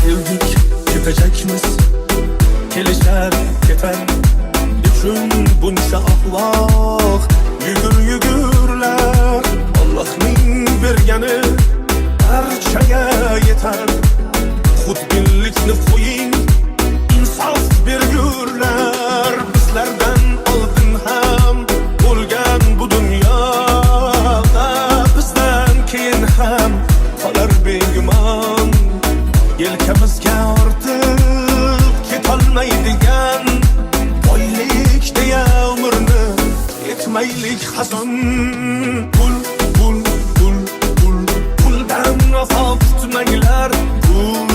sevdik, ketecekmiz. Kelişer, keter üçün bunca ahlak. Yügür yügürler Allah'ın bergeni her şeye yeter. Xudbinlikni qo'ying, insof bergurlar. Bizlardan oldin ham bo'lgan bu dunyoda, bizdan keyin ham qolar begumon. Yelkamizga ortib ketolmaydigan boylik deya umrni yetmaylik xazon. Pul, pul, pul, pul, puldan vafo kutmanglar. Pul